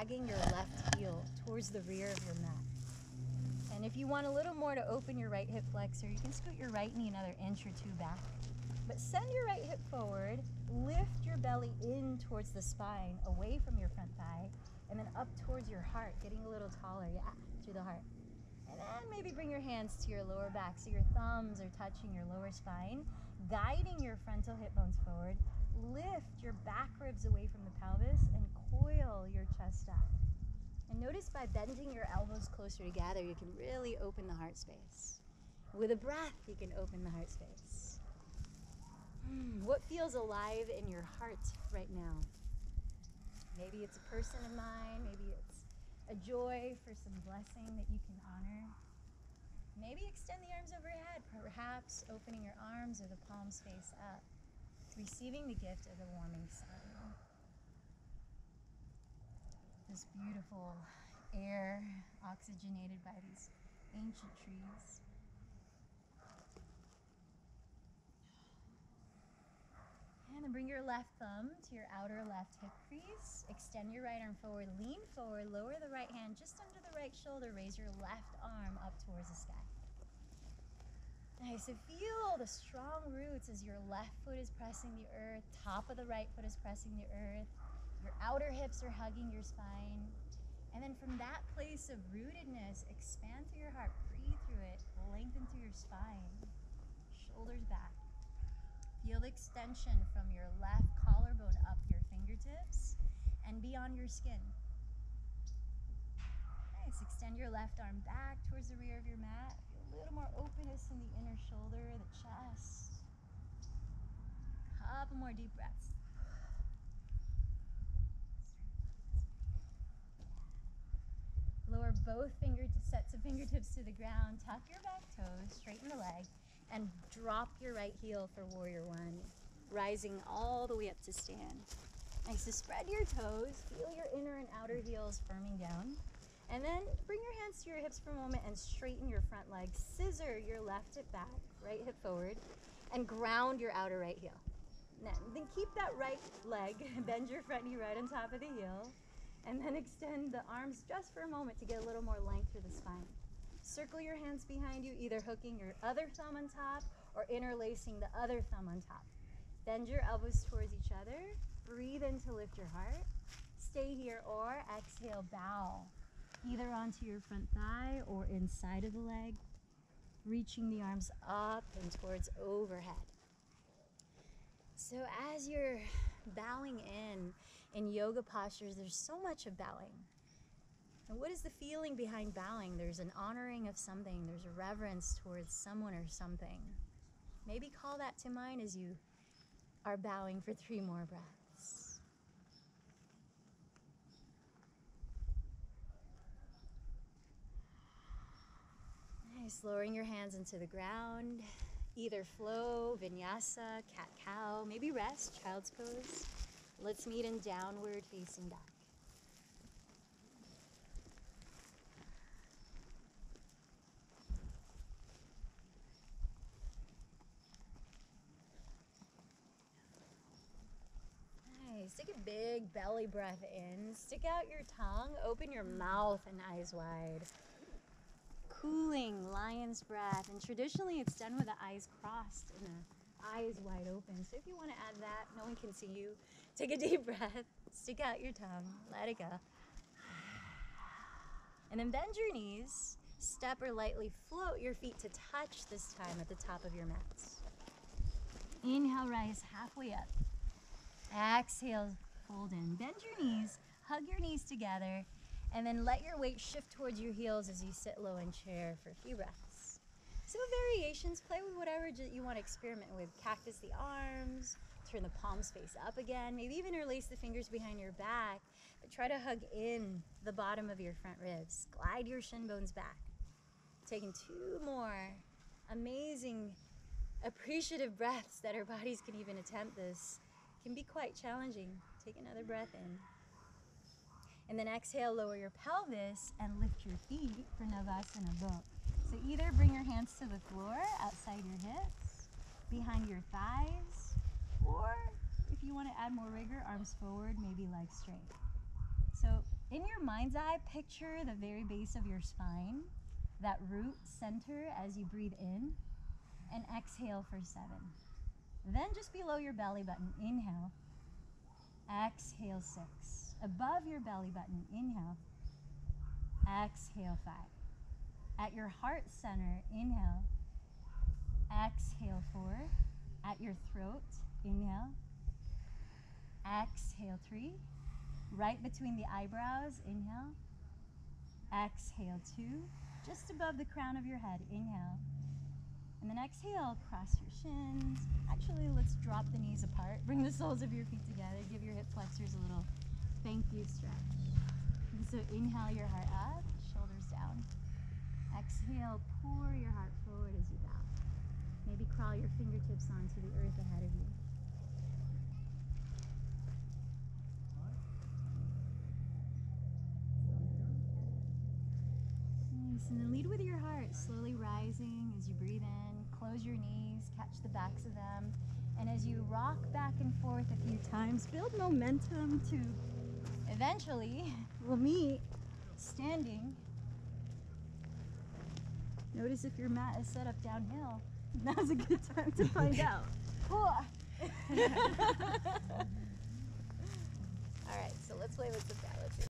dragging your left heel towards the rear of your mat. And if you want a little more to open your right hip flexor, you can scoot your right knee another inch or two back. But send your right hip forward, lift your belly in towards the spine, away from your front thigh, and then up towards your heart, getting a little taller, yeah, through the heart. And then maybe bring your hands to your lower back so your thumbs are touching your lower spine, guiding your frontal hip bones forward. Lift your back ribs away from the pelvis and coil your chest up. And notice by bending your elbows closer together, you can really open the heart space. With a breath, you can open the heart space. What feels alive in your heart right now? Maybe it's a person of mine, maybe it's a joy for some blessing that you can honor. Maybe extend the arms overhead, perhaps opening your arms or the palms face up, receiving the gift of the warming sun. This beautiful air oxygenated by these ancient trees. And then bring your left thumb to your outer left hip crease. Extend your right arm forward, lean forward, lower the right hand just under the right shoulder, raise your left arm up towards the sky. Nice, so feel the strong roots as your left foot is pressing the earth, top of the right foot is pressing the earth, your outer hips are hugging your spine. And then from that place of rootedness, expand through your heart, breathe through it, lengthen through your spine, shoulders back. Feel the extension from your left collarbone up your fingertips and beyond your skin. Nice, extend your left arm back towards the rear of your mat. Feel a little more openness in the inner shoulder, the chest. Couple more deep breaths. Lower both sets of fingertips to the ground, tuck your back toes, straighten the leg, and drop your right heel for warrior one, rising all the way up to stand. Nice, so spread your toes, feel your inner and outer heels firming down, and then bring your hands to your hips for a moment and straighten your front leg. Scissor your left hip back, right hip forward, and ground your outer right heel. Then keep that right leg, bend your front knee right on top of the heel, and then extend the arms just for a moment to get a little more length through the spine. Circle your hands behind you, either hooking your other thumb on top or interlacing the other thumb on top. Bend your elbows towards each other. Breathe in to lift your heart. Stay here or exhale, bow. Either onto your front thigh or inside of the leg. Reaching the arms up and towards overhead. So as you're bowing in yoga postures, there's so much of bowing. And what is the feeling behind bowing? There's an honoring of something. There's a reverence towards someone or something. Maybe call that to mind as you are bowing for 3 more breaths. Nice, lowering your hands into the ground. Either flow, vinyasa, cat-cow, maybe rest, child's pose. Let's meet in downward facing dog. Nice, take a big belly breath in. Stick out your tongue, open your mouth and eyes wide. Cooling lion's breath, and traditionally it's done with the eyes crossed and the eyes wide open. So if you want to add that, no one can see you. Take a deep breath, stick out your tongue, let it go. And then bend your knees, step or lightly float your feet to touch this time at the top of your mats. Inhale, rise halfway up. Exhale, fold in. Bend your knees, hug your knees together, and then let your weight shift towards your heels as you sit low in chair for a few breaths. So variations, play with whatever you want to experiment with. Cactus the arms, turn the palms face up again, maybe even interlace the fingers behind your back, but try to hug in the bottom of your front ribs. Glide your shin bones back. Taking 2 more amazing, appreciative breaths that our bodies can even attempt this. Can be quite challenging. Take another breath in. And then exhale, lower your pelvis and lift your feet for Navasana Boat. So either bring your hands to the floor outside your hips, behind your thighs, or if you want to add more rigor, arms forward, maybe legs straight. So In your mind's eye, picture the very base of your spine, that root center as you breathe in, and exhale for 7. Then just below your belly button, inhale. Exhale 6. Above your belly button, inhale. Exhale 5. At your heart center, inhale. Exhale 4. At your throat, inhale. Exhale 3. Right between the eyebrows, inhale. Exhale 2. Just above the crown of your head, inhale. And then exhale, cross your shins. Actually, let's drop the knees apart. Bring the soles of your feet together. Give your hip flexors a little thank you stretch. And so inhale your heart up, shoulders down. Exhale, pour your heart forward as you bow. Maybe crawl your fingertips onto the earth ahead of you. Nice, and then lead with your heart, slowly rising as you breathe in. Close your knees, catch the backs of them. And as you rock back and forth a few times, build momentum to eventually we'll meet standing. Notice if your mat is set up downhill. Now's a good time to find out. All right, so let's play with some balance.